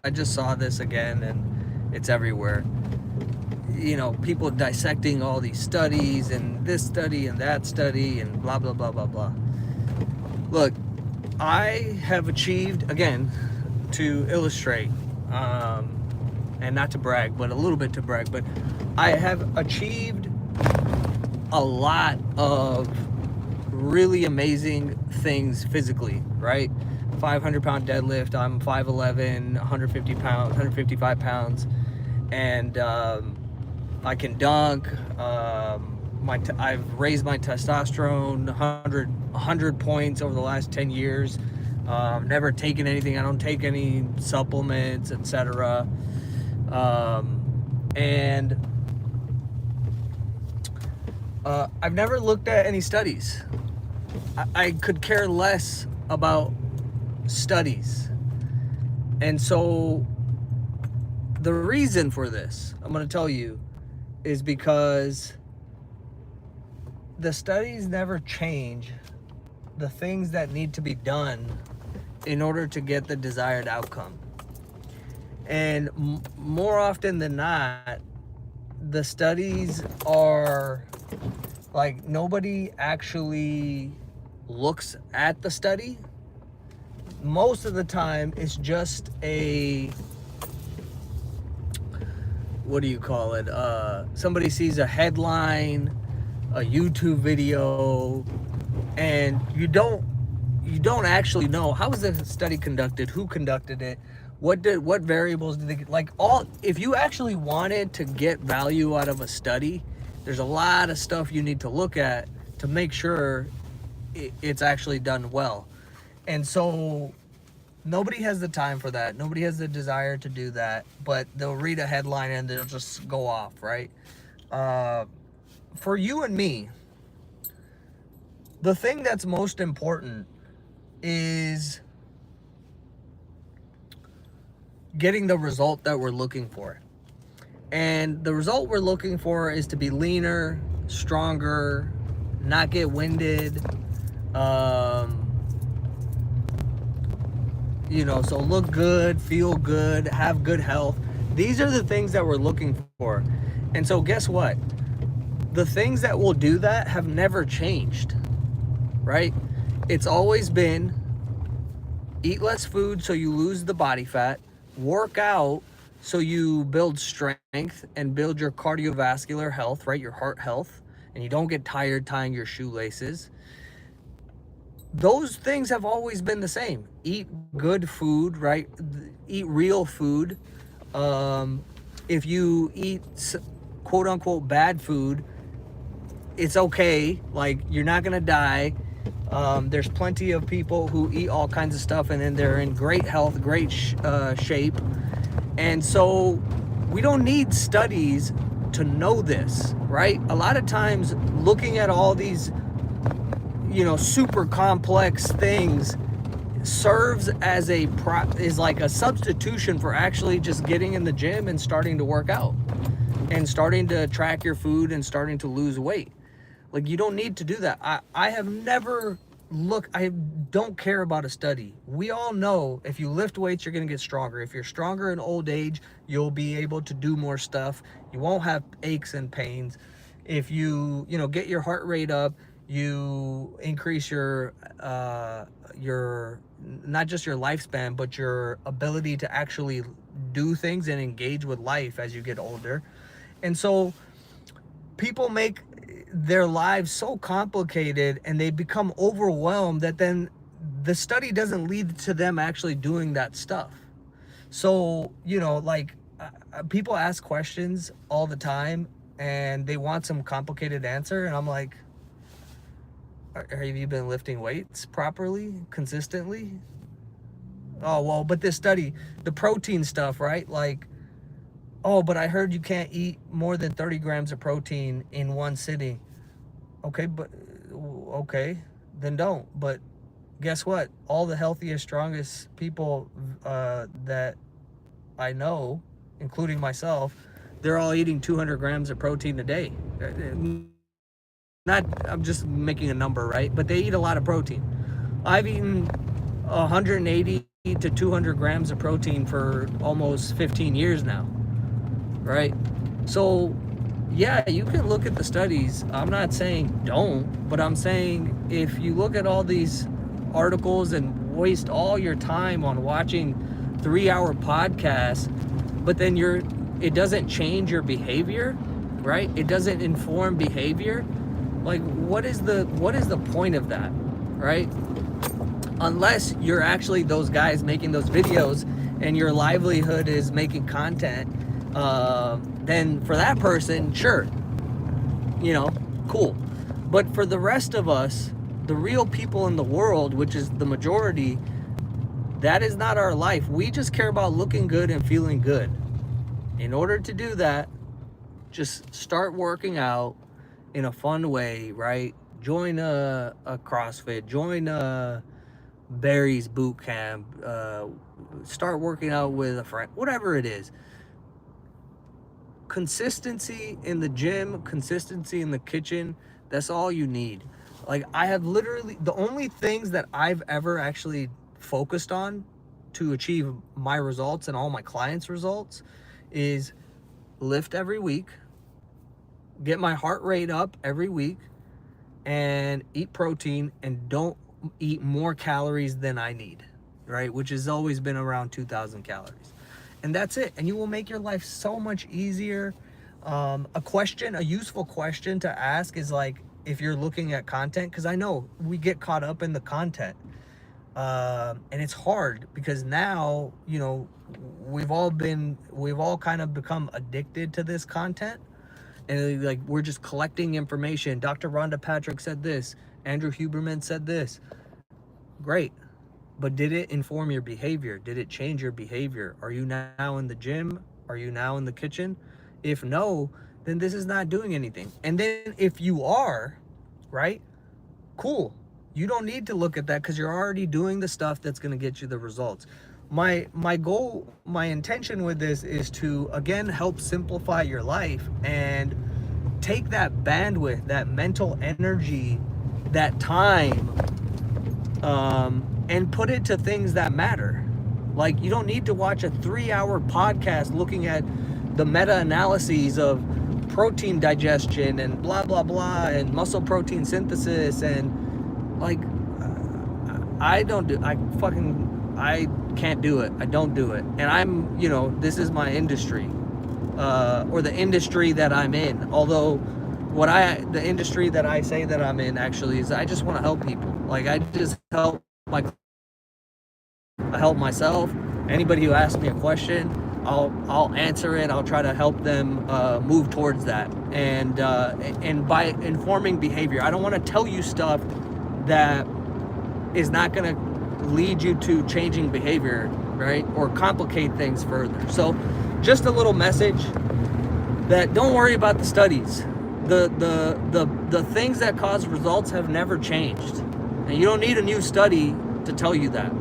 I just saw this again, and it's everywhere. People dissecting all these studies and this study and that study and blah, blah, blah, blah, blah. Look, I have achieved, again, to illustrate, and not to brag, but a little bit to brag, but I have achieved a lot of really amazing things physically, right? 500-pound deadlift. I'm 5'11", 150 pounds, 155 pounds, and I can dunk. I've raised my testosterone 100 points over the last 10 years. Never taken anything. I don't take any supplements, etc. And I've never looked at any studies. I could care less about studies. And so the reason for this, I'm going to tell you, is because the studies never change the things that need to be done in order to get the desired outcome. And more often than not, the studies are like, nobody actually looks at the study. Most of the time, it's just what do you call it? Somebody sees a headline, a YouTube video, and you don't actually know how was the study conducted, who conducted it, what variables did they like. If you actually wanted to get value out of a study, there's a lot of stuff you need to look at to make sure it's actually done well. And so nobody has the time for that. Nobody has the desire to do that, but they'll read a headline and they'll just go off, right? For you and me, the thing that's most important is getting the result that we're looking for. And the result we're looking for is to be leaner, stronger, not get winded, so look good, feel good, have good health. These are the things that we're looking for. And so guess what? The things that will do that have never changed, right? It's always been eat less food so you lose the body fat, work out so you build strength and build your cardiovascular health, right? Your heart health, and you don't get tired tying your shoelaces. Those things have always been the same. Eat good food, right? Eat real food. If you eat quote unquote bad food, it's okay. Like, you're not gonna die. There's plenty of people who eat all kinds of stuff and then they're in great health, great shape. And so we don't need studies to know this, right? A lot of times looking at all these super complex things serves as is like a substitution for actually just getting in the gym and starting to work out and starting to track your food and starting to lose weight. Like, you don't need to do that. I have never I don't care about a study. We all know if you lift weights, you're going to get stronger. If you're stronger in old age, you'll be able to do more stuff. You won't have aches and pains. If you get your heart rate up, you increase your not just your lifespan, but your ability to actually do things and engage with life as you get older. And so people make their lives so complicated and they become overwhelmed that then the study doesn't lead to them actually doing that stuff. So, people ask questions all the time and they want some complicated answer. And I'm like, have you been lifting weights properly, consistently? Oh, well, but this study, the protein stuff, right? Like, oh, but I heard you can't eat more than 30 grams of protein in one sitting. Okay, then don't. But guess what? All the healthiest, strongest people that I know, including myself, they're all eating 200 grams of protein a day. I'm just making a number, right? But they eat a lot of protein. I've eaten 180 to 200 grams of protein for almost 15 years now, right? So yeah, you can look at the studies. I'm not saying don't, but I'm saying if you look at all these articles and waste all your time on watching 3-hour podcasts, but then it doesn't change your behavior, right? It doesn't inform behavior. Like, what is the point of that, right? Unless you're actually those guys making those videos and your livelihood is making content, then for that person, sure, cool. But for the rest of us, the real people in the world, which is the majority, that is not our life. We just care about looking good and feeling good. In order to do that, just start working out in a fun way, right? Join a CrossFit, join a Barry's boot camp, start working out with a friend, whatever it is. Consistency in the gym, consistency in the kitchen, that's all you need. Like, I have literally, the only things that I've ever actually focused on to achieve my results and all my clients' results is lift every week, get my heart rate up every week, and eat protein, and don't eat more calories than I need, right? Which has always been around 2,000 calories. And that's it. And you will make your life so much easier. A useful question to ask is, like, if you're looking at content, because I know we get caught up in the content. And it's hard because now, we've all kind of become addicted to this content. And like, we're just collecting information. Dr. Rhonda Patrick said this. Andrew Huberman said this. Great. But did it inform your behavior? Did it change your behavior? Are you now in the gym? Are you now in the kitchen? If no, then this is not doing anything. And then if you are, right, cool. You don't need to look at that because you're already doing the stuff that's going to get you the results. My goal, my intention with this is to, again, help simplify your life and take that bandwidth, that mental energy, that time, and put it to things that matter. Like, you don't need to watch a 3-hour podcast looking at the meta-analyses of protein digestion and blah, blah, blah, and muscle protein synthesis. And like, I can't do it. I don't do it. And this is my industry, or the industry that I'm in. Although the industry that I say that I'm in actually is, I just want to help people. Like, I just help I help myself. Anybody who asks me a question, I'll answer it. I'll try to help them move towards that. And by informing behavior, I don't want to tell you stuff that is not going to lead you to changing behavior, right? Or complicate things further. So just a little message that don't worry about the studies. The things that cause results have never changed. And you don't need a new study to tell you that.